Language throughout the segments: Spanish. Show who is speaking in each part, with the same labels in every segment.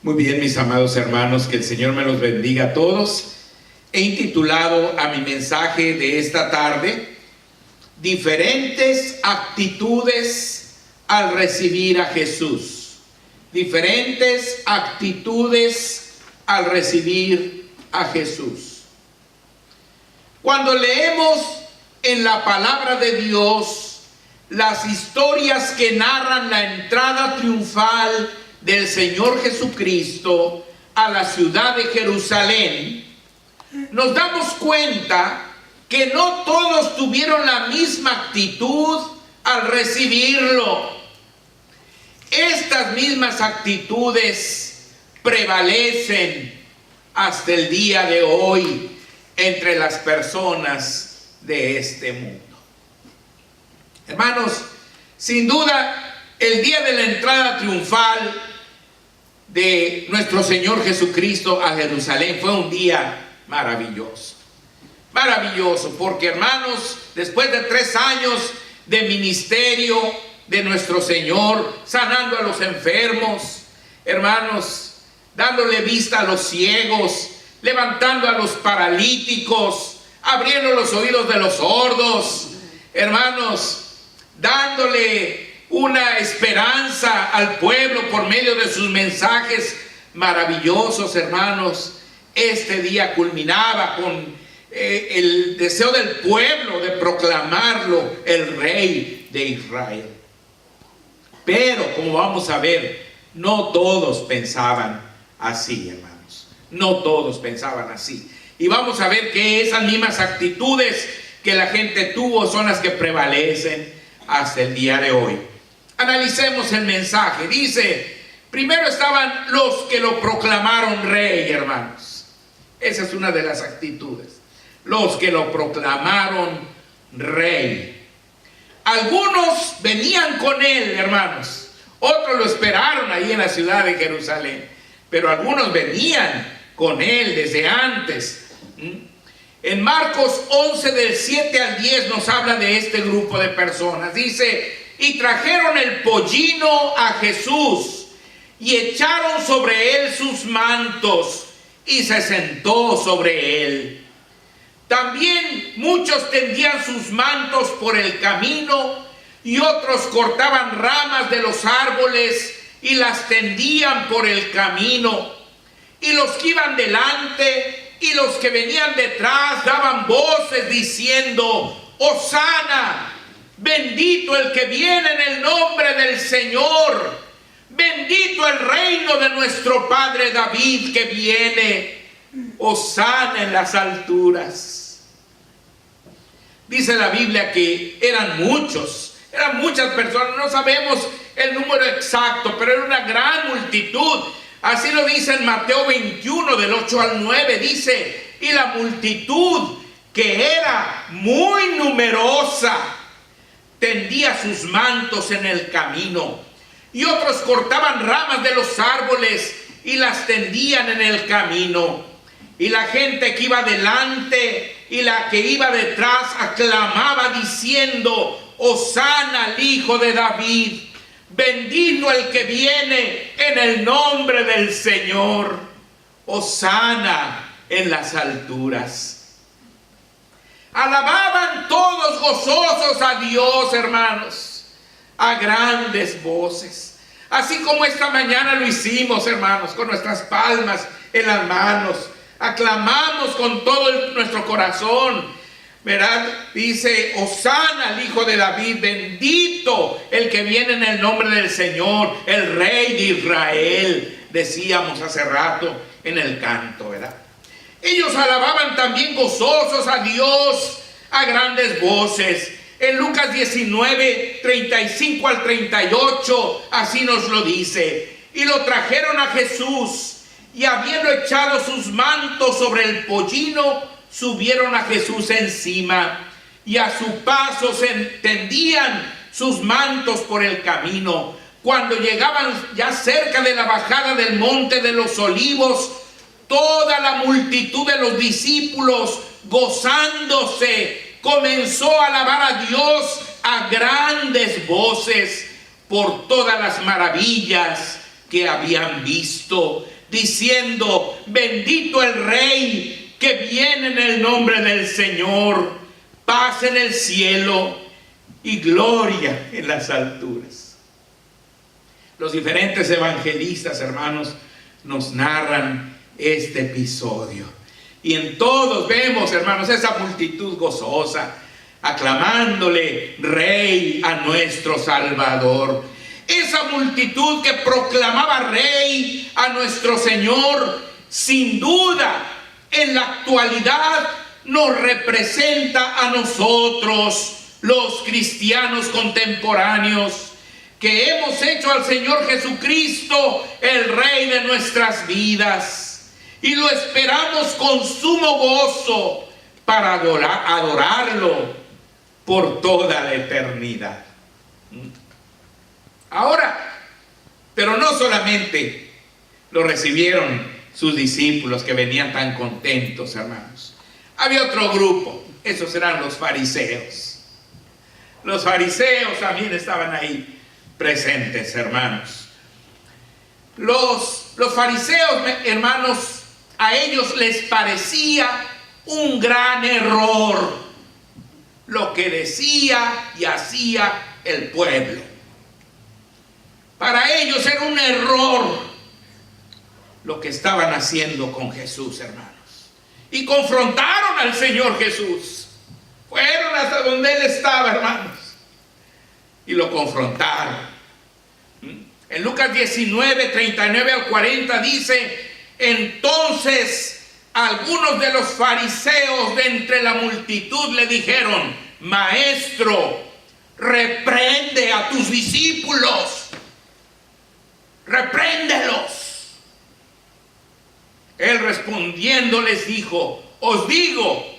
Speaker 1: Muy bien, mis amados hermanos, que el Señor me los bendiga a todos. He intitulado a mi mensaje de esta tarde, diferentes actitudes al recibir a Jesús. Diferentes actitudes al recibir a Jesús. Cuando leemos en la palabra de Dios las historias que narran la entrada triunfal del Señor Jesucristo a la ciudad de Jerusalén, nos damos cuenta que no todos tuvieron la misma actitud al recibirlo. Estas mismas actitudes prevalecen hasta el día de hoy entre las personas de este mundo. Hermanos, sin duda, el día de la entrada triunfal de nuestro Señor Jesucristo a Jerusalén fue un día maravilloso. Maravilloso, porque hermanos, después de 3 años de ministerio de nuestro Señor, sanando a los enfermos, hermanos, dándole vista a los ciegos, levantando a los paralíticos, abriendo los oídos de los sordos, hermanos, dándole una esperanza al pueblo por medio de sus mensajes maravillosos, hermanos. Este día culminaba con el deseo del pueblo de proclamarlo el Rey de Israel. Pero, como vamos a ver, no todos pensaban así, hermanos. No todos pensaban así. Y vamos a ver que esas mismas actitudes que la gente tuvo son las que prevalecen hasta el día de hoy. Analicemos el mensaje. Dice, primero estaban los que lo proclamaron rey, hermanos. Esa es una de las actitudes. Los que lo proclamaron rey. Algunos venían con él, hermanos. Otros lo esperaron ahí en la ciudad de Jerusalén. Pero algunos venían con él desde antes. En Marcos 11 del 7 al 10 nos habla de este grupo de personas. Dice, y trajeron el pollino a Jesús y echaron sobre él sus mantos y se sentó sobre él. También muchos tendían sus mantos por el camino y otros cortaban ramas de los árboles y las tendían por el camino. Y los que iban delante y los que venían detrás daban voces diciendo, Hosana, bendito el que viene en el nombre del Señor, bendito el reino de nuestro padre David que viene, Hosana en las alturas. Dice la Biblia que eran muchos, eran muchas personas, no sabemos el número exacto, pero era una gran multitud. Así lo dice en Mateo 21 del 8 al 9, dice, y la multitud que era muy numerosa tendía sus mantos en el camino, y otros cortaban ramas de los árboles y las tendían en el camino. Y la gente que iba delante y la que iba detrás aclamaba diciendo, Hosana al Hijo de David, bendito el que viene en el nombre del Señor, Hosana en las alturas. Alababan todos gozosos a Dios, hermanos, a grandes voces. Así como esta mañana lo hicimos, hermanos, con nuestras palmas en las manos. Aclamamos con todo nuestro corazón, ¿verdad? Dice, Hosana al Hijo de David, bendito el que viene en el nombre del Señor, el Rey de Israel. Decíamos hace rato en el canto, ¿verdad? Ellos alababan también gozosos a Dios a grandes voces. En Lucas 19, 35 al 38, así nos lo dice. Y lo trajeron a Jesús, y habiendo echado sus mantos sobre el pollino, subieron a Jesús encima, y a su paso se tendían sus mantos por el camino. Cuando llegaban ya cerca de la bajada del monte de los olivos, toda la multitud de los discípulos, gozándose, comenzó a alabar a Dios a grandes voces por todas las maravillas que habían visto, diciendo: bendito el Rey que viene en el nombre del Señor, paz en el cielo y gloria en las alturas. Los diferentes evangelistas, hermanos, nos narran este episodio. Y en todos vemos, hermanos, esa multitud gozosa, aclamándole Rey a nuestro Salvador. Esa multitud que proclamaba Rey a nuestro Señor, sin duda, en la actualidad nos representa a nosotros, los cristianos contemporáneos, que hemos hecho al Señor Jesucristo el Rey de nuestras vidas, y lo esperamos con sumo gozo para adorarlo por toda la eternidad. Ahora, pero no solamente lo recibieron sus discípulos, que venían tan contentos, hermanos. Había otro grupo, esos eran los fariseos. Los fariseos también estaban ahí presentes, hermanos. Los fariseos, hermanos, a ellos les parecía un gran error lo que decía y hacía el pueblo. Para ellos era un error lo que estaban haciendo con Jesús, hermanos. Y confrontaron al Señor Jesús. Fueron hasta donde Él estaba, hermanos, y lo confrontaron. En Lucas 19, 39 al 40 dice: entonces algunos de los fariseos de entre la multitud le dijeron: Maestro, reprende a tus discípulos, repréndelos. Él respondiendo les dijo: os digo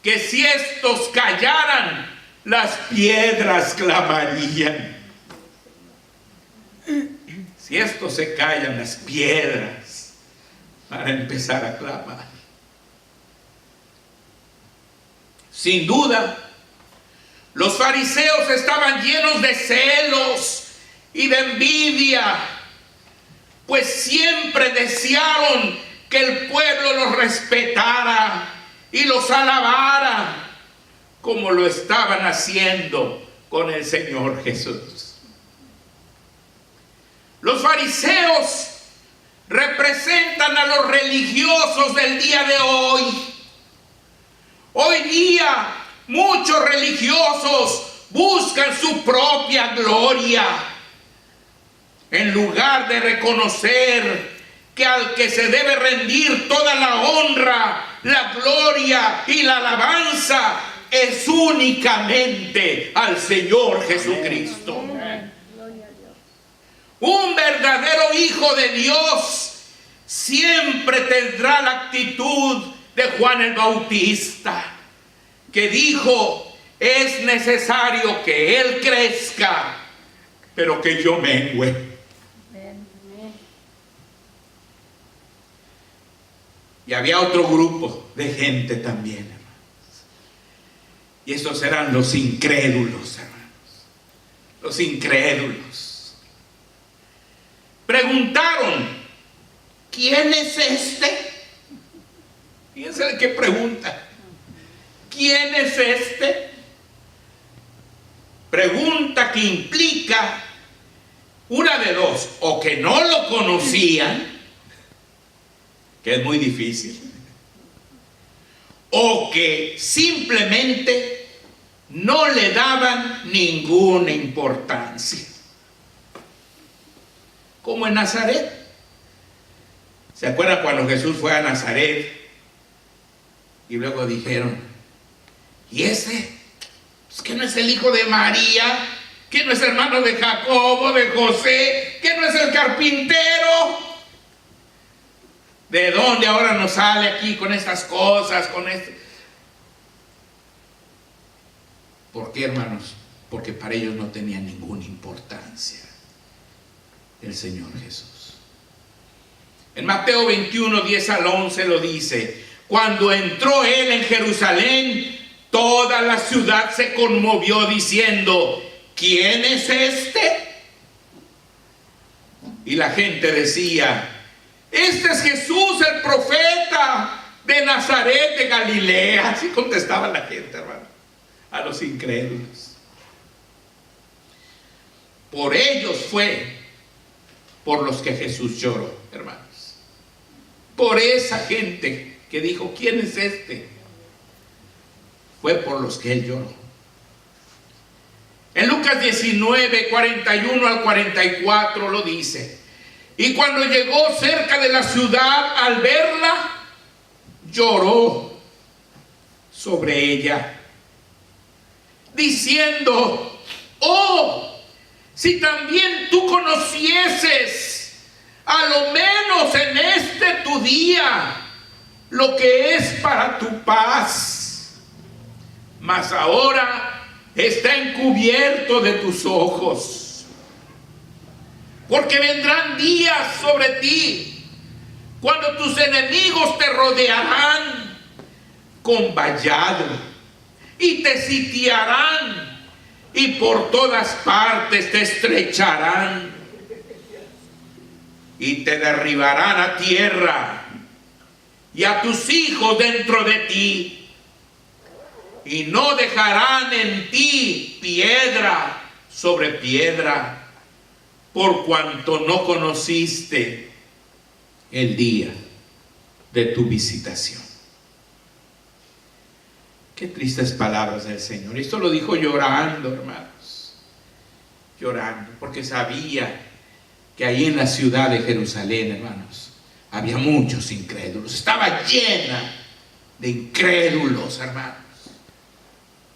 Speaker 1: que si estos callaran, las piedras clamarían. Si estos se callan, las piedras van a empezar a clamar. Sin duda, los fariseos estaban llenos de celos y de envidia, pues siempre desearon que el pueblo los respetara y los alabara, como lo estaban haciendo con el Señor Jesús. Los fariseos representan a los religiosos del día de hoy. Hoy día muchos religiosos buscan su propia gloria, en lugar de reconocer que al que se debe rendir toda la honra, la gloria y la alabanza es únicamente al Señor Jesucristo. Un verdadero hijo de Dios siempre tendrá la actitud de Juan el Bautista, que dijo: es necesario que Él crezca, pero que yo mengüe. Y había otro grupo de gente también, hermanos. Y estos eran los incrédulos, hermanos. Los incrédulos. Preguntaron: ¿quién es este? Fíjense el que pregunta. ¿Quién es este? Pregunta que implica una de dos: o que no lo conocían, que es muy difícil, o que simplemente no le daban ninguna importancia. Como en Nazaret. ¿Se acuerdan cuando Jesús fue a Nazaret? Y luego dijeron: ¿y ese? Pues que no es el hijo de María, que no es hermano de Jacobo, de José, que no es el carpintero. ¿De dónde ahora nos sale aquí con estas cosas, con esto? ¿Por qué, hermanos? Porque para ellos no tenía ninguna importancia el Señor Jesús. En Mateo 21, 10 al 11 lo dice: cuando entró Él en Jerusalén, toda la ciudad se conmovió diciendo: ¿quién es este? Y la gente decía: este es Jesús, el profeta de Nazaret de Galilea. Así contestaba la gente, hermano, a los incrédulos. Por ellos fue por los que Jesús lloró, hermanos. Por esa gente que dijo: ¿quién es este? Fue por los que él lloró. En Lucas 19, 41 al 44 lo dice: y cuando llegó cerca de la ciudad, al verla, lloró sobre ella, diciendo: oh, si también tú conocieses, a lo menos en este tu día, lo que es para tu paz, mas ahora está encubierto de tus ojos. Porque vendrán días sobre ti, cuando tus enemigos te rodearán con vallado y te sitiarán, y por todas partes te estrecharán y te derribarán a tierra, y a tus hijos dentro de ti, y no dejarán en ti piedra sobre piedra, por cuanto no conociste el día de tu visitación. Qué tristes palabras del Señor. Esto lo dijo llorando, hermanos, llorando, porque sabía que ahí en la ciudad de Jerusalén, hermanos, había muchos incrédulos. Estaba llena de incrédulos, hermanos,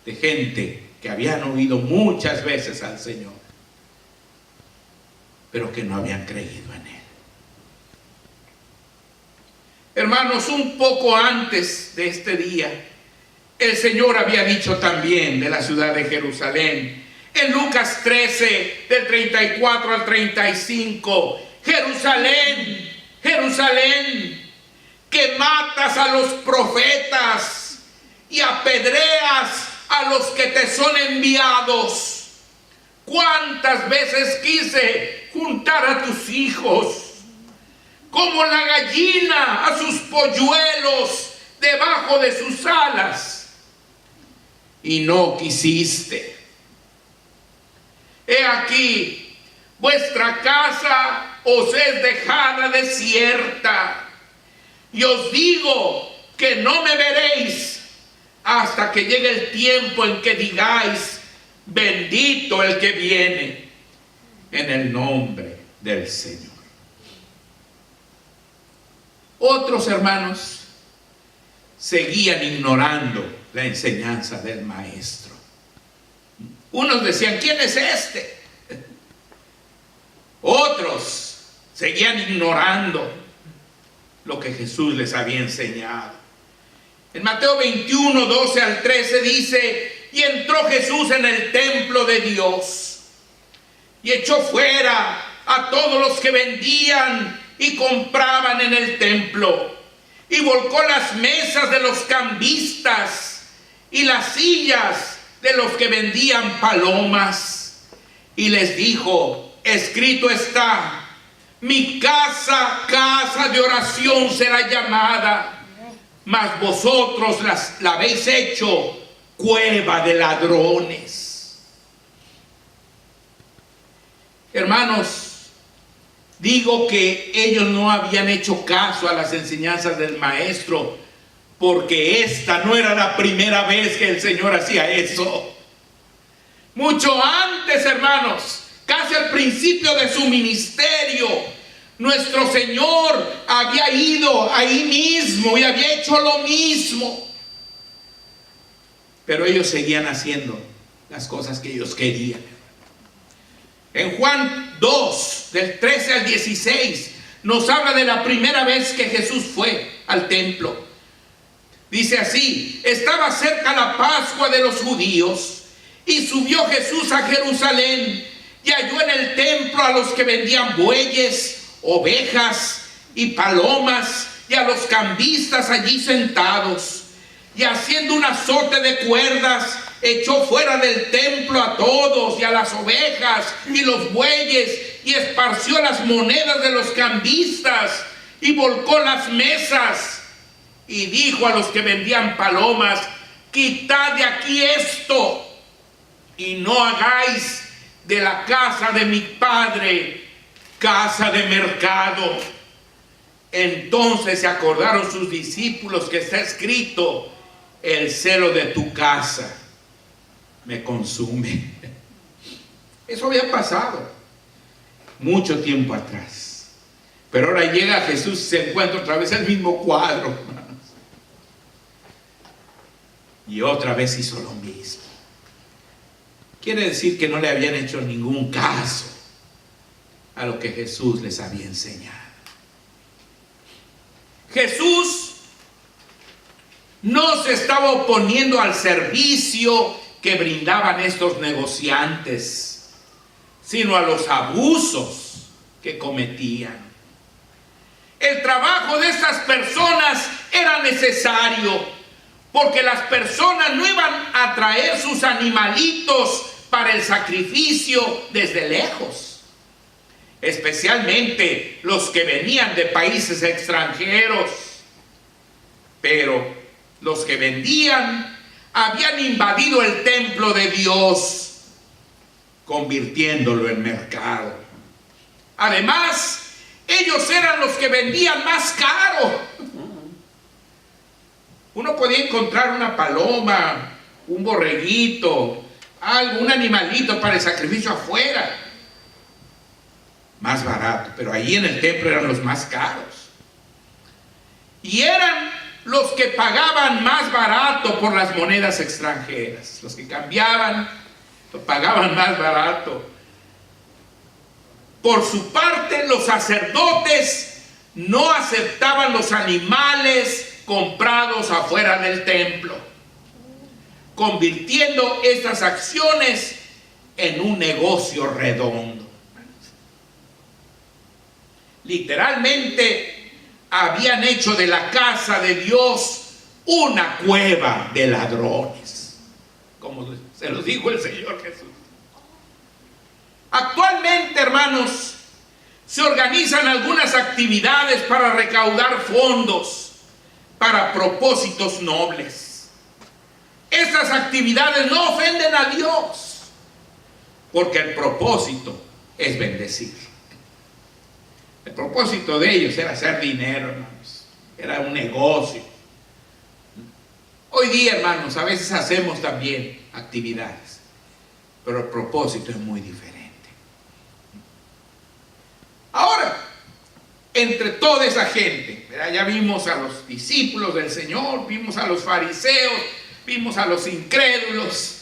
Speaker 1: de gente que habían oído muchas veces al Señor, pero que no habían creído en Él. Hermanos, un poco antes de este día, el Señor había dicho también de la ciudad de Jerusalén, en Lucas 13, del 34 al 35, Jerusalén, Jerusalén, que matas a los profetas y apedreas a los que te son enviados. ¿Cuántas veces quise juntar a tus hijos, como la gallina a sus polluelos debajo de sus alas, y no quisiste? He aquí, vuestra casa os es dejada desierta, y os digo que no me veréis hasta que llegue el tiempo en que digáis: bendito el que viene en el nombre del Señor. Otros hermanos seguían ignorando la enseñanza del Maestro. Unos decían: ¿quién es este? Otros seguían ignorando lo que Jesús les había enseñado. En Mateo 21, 12 al 13 dice: y entró Jesús en el templo de Dios, y echó fuera a todos los que vendían y compraban en el templo, y volcó las mesas de los cambistas y las sillas de los que vendían palomas, y les dijo: escrito está, mi casa, casa de oración será llamada, mas vosotros la habéis hecho cueva de ladrones. Hermanos, digo que ellos no habían hecho caso a las enseñanzas del Maestro, porque esta no era la primera vez que el Señor hacía eso. Mucho antes, hermanos, casi al principio de su ministerio, nuestro Señor había ido ahí mismo y había hecho lo mismo. Pero ellos seguían haciendo las cosas que ellos querían. En Juan 2, del 13 al 16, nos habla de la primera vez que Jesús fue al templo. Dice así: estaba cerca la Pascua de los judíos, y subió Jesús a Jerusalén, y halló en el templo a los que vendían bueyes, ovejas y palomas, y a los cambistas allí sentados. Y haciendo un azote de cuerdas, echó fuera del templo a todos, y a las ovejas y los bueyes, y esparció las monedas de los cambistas y volcó las mesas y dijo a los que vendían palomas: quitad de aquí esto y no hagáis de la casa de mi padre casa de mercado. Entonces se acordaron sus discípulos que está escrito: el celo de tu casa me consume. Eso había pasado mucho tiempo atrás, pero ahora llega Jesús y se encuentra otra vez el mismo cuadro, hermanos, y otra vez hizo lo mismo. Quiere decir que no le habían hecho ningún caso a lo que Jesús les había enseñado. Jesús no se estaba oponiendo al servicio que brindaban estos negociantes, sino a los abusos que cometían. El trabajo de estas personas era necesario, porque las personas no iban a traer sus animalitos para el sacrificio desde lejos, especialmente los que venían de países extranjeros. Pero los que vendían habían invadido el templo de Dios, convirtiéndolo en mercado. Además, ellos eran los que vendían más caro. Uno podía encontrar una paloma, un borreguito, algo, un animalito para el sacrificio afuera, más barato, pero ahí en el templo eran los más caros. Y eran los que pagaban más barato por las monedas extranjeras. Los que cambiaban, lo pagaban más barato. Por su parte, los sacerdotes no aceptaban los animales comprados afuera del templo, convirtiendo estas acciones en un negocio redondo. Literalmente habían hecho de la casa de Dios una cueva de ladrones, como se los dijo el Señor Jesús. Actualmente, hermanos, se organizan algunas actividades para recaudar fondos para propósitos nobles. Estas actividades no ofenden a Dios, porque el propósito es bendecir. El propósito de ellos era hacer dinero, hermanos. Era un negocio. Hoy día, hermanos, a veces hacemos también actividades, pero el propósito es muy diferente. Ahora, entre toda esa gente, ¿verdad? Ya vimos a los discípulos del Señor, vimos a los fariseos, vimos a los incrédulos,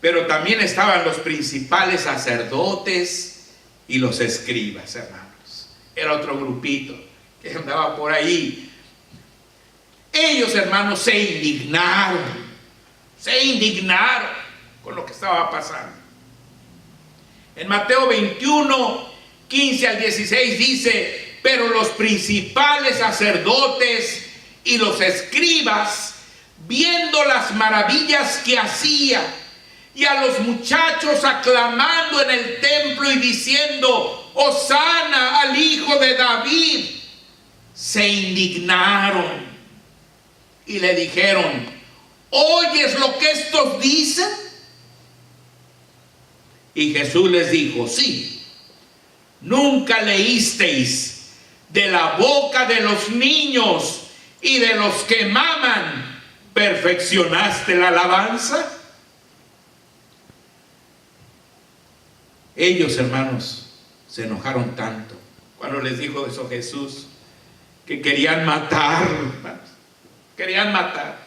Speaker 1: pero también estaban los principales sacerdotes y los escribas, hermanos. Era otro grupito que andaba por ahí. Ellos, hermanos, se indignaron con lo que estaba pasando. En Mateo 21, 15 al 16 dice: pero los principales sacerdotes y los escribas, viendo las maravillas que hacía, y a los muchachos aclamando en el templo y diciendo: Hosana al hijo de David, se indignaron y le dijeron: ¿oyes lo que estos dicen? Y Jesús les dijo: sí, ¿nunca leísteis de la boca de los niños y de los que maman perfeccionaste la alabanza? Ellos, hermanos, se enojaron tanto cuando les dijo eso Jesús, que querían matarlo, hermanos. Querían matar.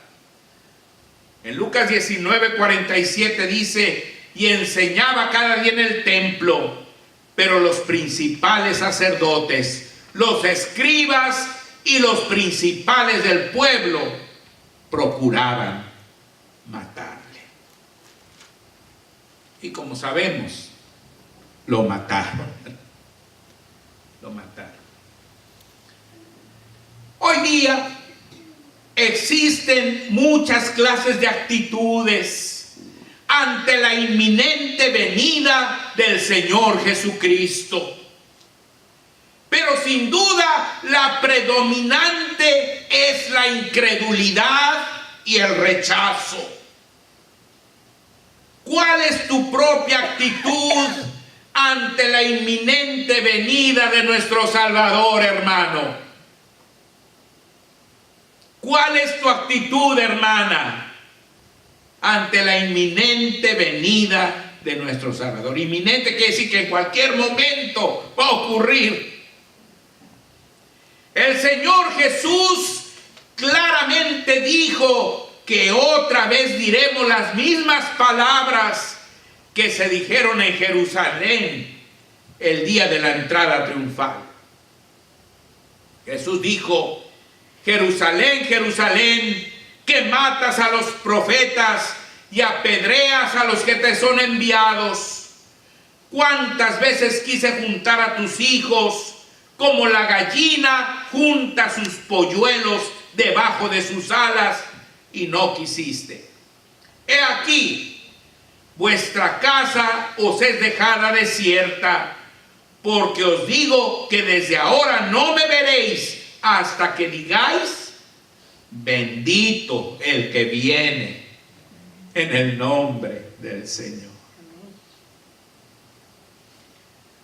Speaker 1: En Lucas 19:47 dice: y enseñaba cada día en el templo, pero los principales sacerdotes, los escribas y los principales del pueblo procuraban matarle. Y como sabemos, lo mataron. Lo mataron. Hoy día existen muchas clases de actitudes ante la inminente venida del Señor Jesucristo. Pero sin duda la predominante es la incredulidad y el rechazo. ¿Cuál es tu propia actitud ante la inminente venida de nuestro Salvador, hermano? ¿Cuál es tu actitud, hermana, ante la inminente venida de nuestro Salvador? Inminente quiere decir que en cualquier momento va a ocurrir. El Señor Jesús claramente dijo que otra vez diremos las mismas palabras que se dijeron en Jerusalén el día de la entrada triunfal. Jesús dijo: Jerusalén, Jerusalén, que matas a los profetas y apedreas a los que te son enviados. ¿Cuántas veces quise juntar a tus hijos como la gallina junta sus polluelos debajo de sus alas, y no quisiste? He aquí, vuestra casa os es dejada desierta, porque os digo que desde ahora no me veréis hasta que digáis: bendito el que viene en el nombre del Señor.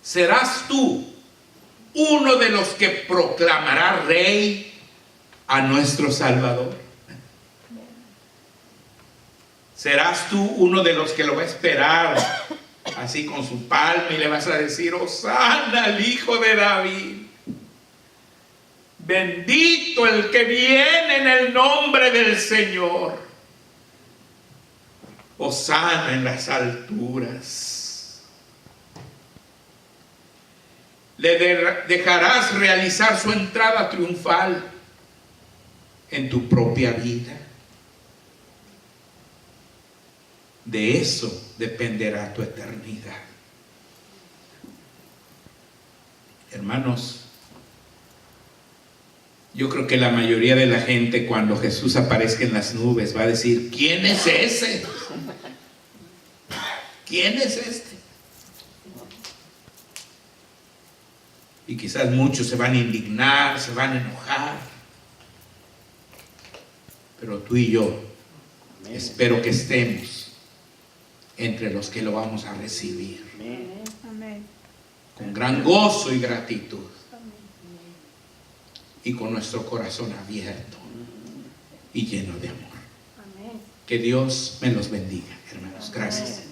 Speaker 1: ¿Serás tú uno de los que proclamará rey a nuestro Salvador? ¿Serás tú uno de los que lo va a esperar así con su palma y le vas a decir: Hosana al Hijo de David? Bendito el que viene en el nombre del Señor. Hosana en las alturas. Le dejarás realizar su entrada triunfal en tu propia vida. De eso dependerá tu eternidad. Hermanos, yo creo que la mayoría de la gente, cuando Jesús aparezca en las nubes, va a decir: ¿quién es ese? ¿Quién es este? Y quizás muchos se van a indignar, se van a enojar. Pero tú y yo, espero que estemos entre los que lo vamos a recibir. Amén. Con gran gozo y gratitud. Y con nuestro corazón abierto y lleno de amor. Amén. Que Dios me los bendiga, hermanos. Gracias.